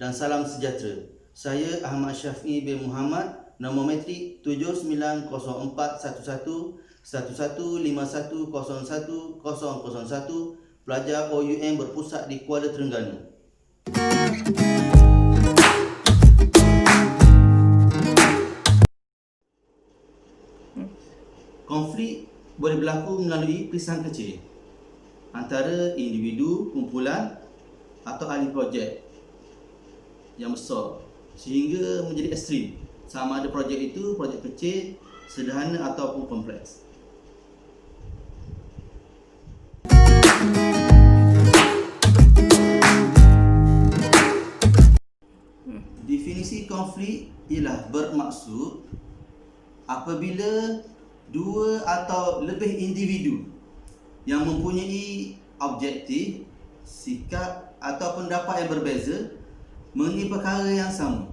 dan salam sejahtera. Saya Ahmad Syafi'i bin Muhammad, nombor metrik 79041111510101, pelajar OUM berpusat di Kuala Terengganu. Konflik boleh berlaku melalui perpisahan kecil antara individu, kumpulan atau ahli projek yang besar sehingga menjadi ekstrim, sama ada projek itu projek kecil, sederhana ataupun kompleks. Definisi konflik ialah bermaksud apabila dua atau lebih individu yang mempunyai objektif, sikap atau pendapat yang berbeza mengenai perkara yang sama.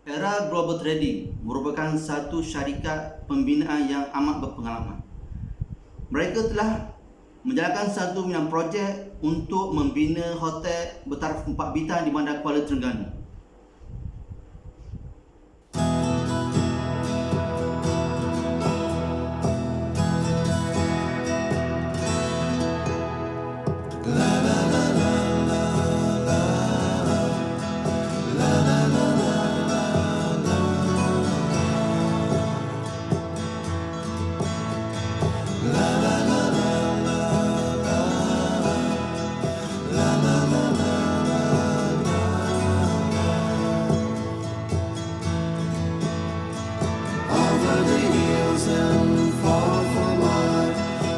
Era Global Trading merupakan satu syarikat pembinaan yang amat berpengalaman. Mereka telah menjalankan satu minat projek untuk membina hotel bertaraf 4 bintang di Bandar Kuala Terengganu.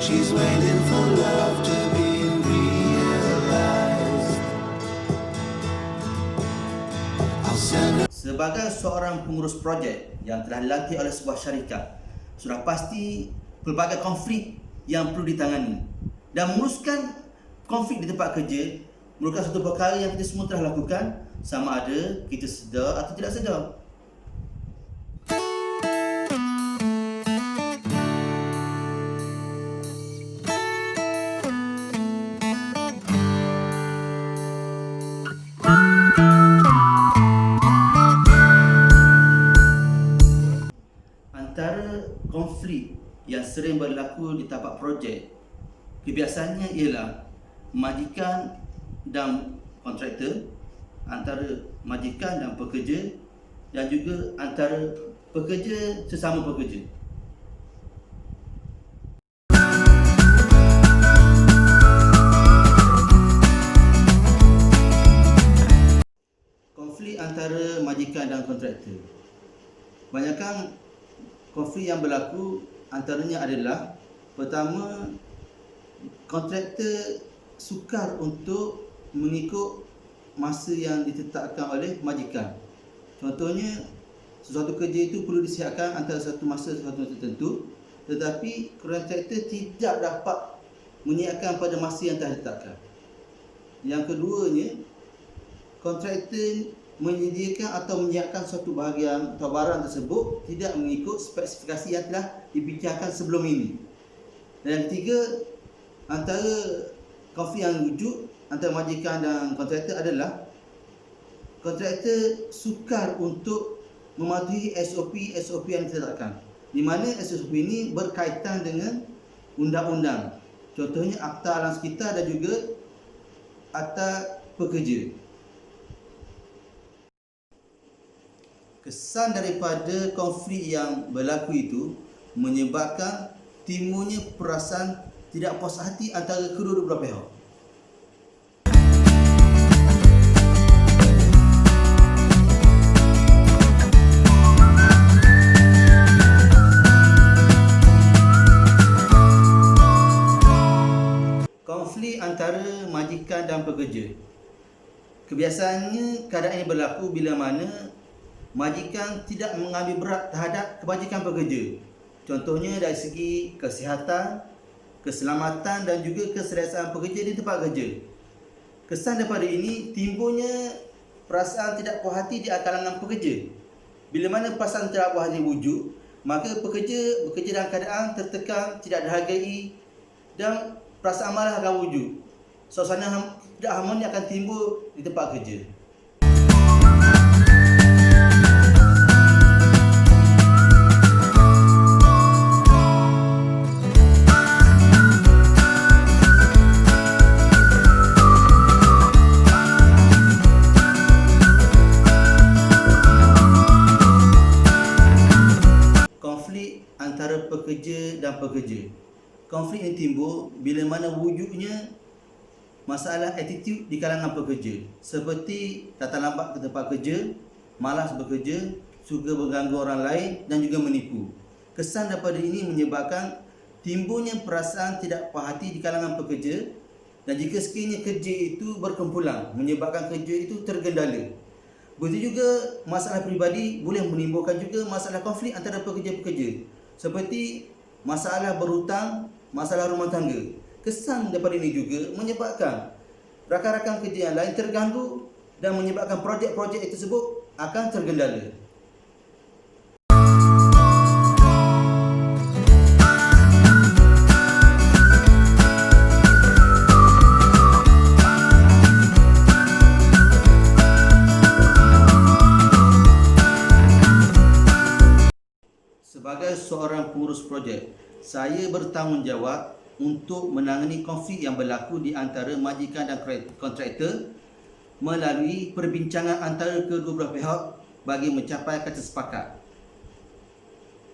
She's waiting for love to be realized. I'll send her. Sebagai seorang pengurus projek yang telah dilantik oleh sebuah syarikat, sudah pasti pelbagai konflik yang perlu ditangani, dan menguruskan konflik di tempat kerja merupakan satu perkara yang kita semua telah lakukan, sama ada kita sedar atau tidak sedar. Antara konflik yang sering berlaku di tapak projek kebiasaannya ialah majikan dan kontraktor, antara majikan dan pekerja, dan juga antara pekerja sesama pekerja. Konflik antara majikan dan kontraktor. Banyakkan konflik yang berlaku antaranya adalah, pertama, kontraktor sukar untuk mengikut masa yang ditetapkan oleh majikan. Contohnya, sesuatu kerja itu perlu disiapkan antara satu masa satu tertentu, tetapi kontraktor tidak dapat menyiapkan pada masa yang telah ditetapkan. Yang keduanya, kontraktor menyediakan atau menyiapkan suatu bahagian atau barang tersebut tidak mengikut spesifikasi yang telah dibicarakan sebelum ini. Dan yang ketiga, antara konflik yang wujud antara majikan dan kontraktor adalah kontraktor sukar untuk mematuhi SOP yang ditetapkan, di mana SOP ini berkaitan dengan undang-undang. Contohnya Akta Alam Sekitar dan juga Akta Pekerja. Kesan daripada konflik yang berlaku itu menyebabkan timbulnya perasaan tidak puas hati antara kedua-dua belah pihak. Konflik antara majikan dan pekerja. Kebiasaannya keadaan ini berlaku bila mana majikan tidak mengambil berat terhadap kebajikan pekerja. Contohnya dari segi kesihatan, keselamatan dan juga keselesaan pekerja di tempat kerja. Kesan daripada ini timbulnya perasaan tidak puas hati di kalangan pekerja. Bila mana perasaan tidak puas hati wujud, maka pekerja bekerja dalam keadaan tertekan, tidak dihargai dan perasaan marah akan wujud. Suasana tidak harmoni akan timbul di tempat kerja. Konflik antara pekerja dan pekerja. Konflik ini timbul bila mana wujudnya masalah attitude di kalangan pekerja, seperti datang lambat ke tempat kerja, malas bekerja, suka mengganggu orang lain dan juga menipu. Kesan daripada ini menyebabkan timbulnya perasaan tidak puas hati di kalangan pekerja, dan jika sekiranya kerja itu berkumpulan menyebabkan kerja itu tergendala. Begitu juga masalah peribadi boleh menimbulkan juga masalah konflik antara pekerja-pekerja, seperti masalah berhutang, masalah rumah tangga. Kesan daripada ini juga menyebabkan rakan-rakan kerja yang lain terganggu dan menyebabkan projek-projek tersebut akan tergendala. Sebagai seorang pengurus projek, saya bertanggungjawab untuk menangani konflik yang berlaku di antara majikan dan kontraktor melalui perbincangan antara kedua belah pihak bagi mencapai kata sepakat.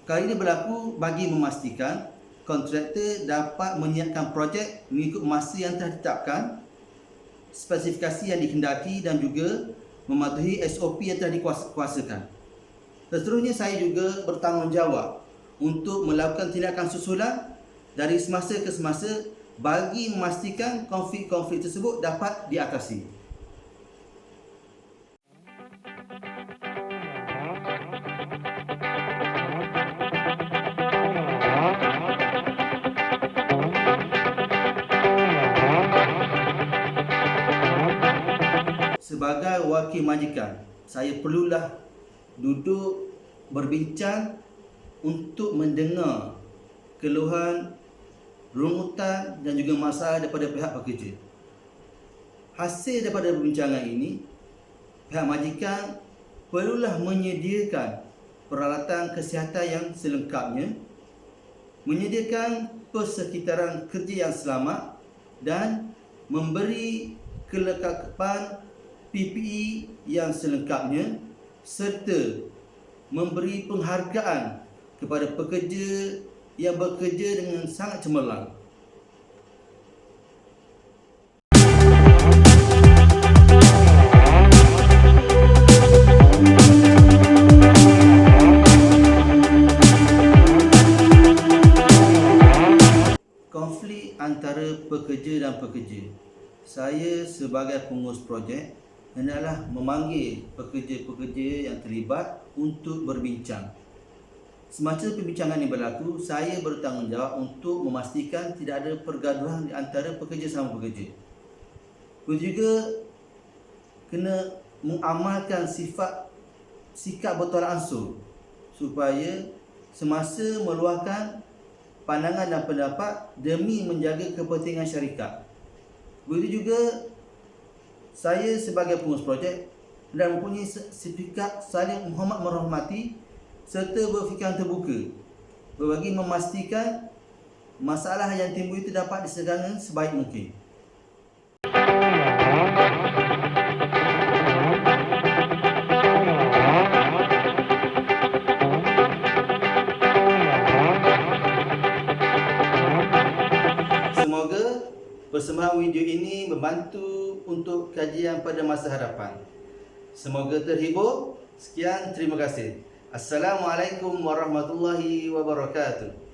Kali ini berlaku bagi memastikan kontraktor dapat menyiapkan projek mengikut masa yang telah ditetapkan, spesifikasi yang dikehendaki dan juga mematuhi SOP yang telah dikuasakan. Seterusnya, saya juga bertanggungjawab untuk melakukan tindakan susulan dari semasa ke semasa bagi memastikan konflik-konflik tersebut dapat diatasi. Sebagai wakil majikan, saya perlulah duduk berbincang untuk mendengar keluhan, rungutan dan juga masalah daripada pihak pekerja. Hasil daripada perbincangan ini, pihak majikan perlulah menyediakan peralatan kesihatan yang selengkapnya, menyediakan persekitaran kerja yang selamat dan memberi kelengkapan PPE yang selengkapnya, serta memberi penghargaan kepada pekerja yang bekerja dengan sangat cemerlang. Konflik antara pekerja dan pekerja. Saya sebagai pengurus projek hendaklah memanggil pekerja-pekerja yang terlibat untuk berbincang. Semasa perbincangan ini berlaku, saya bertanggungjawab untuk memastikan tidak ada pergaduhan di antara pekerja sama pekerja. Begitu juga kena mengamalkan sikap bertolak ansur supaya semasa meluahkan pandangan dan pendapat demi menjaga kepentingan syarikat. Begitu juga saya sebagai pengurus projek dan mempunyai sikap saling menghormati serta berfikiran terbuka bagi memastikan masalah yang timbul itu dapat disegani sebaik mungkin. Semoga persembahan video ini membantu untuk kajian pada masa hadapan. Semoga terhibur. Sekian, terima kasih. Assalamualaikum warahmatullahi wabarakatuh.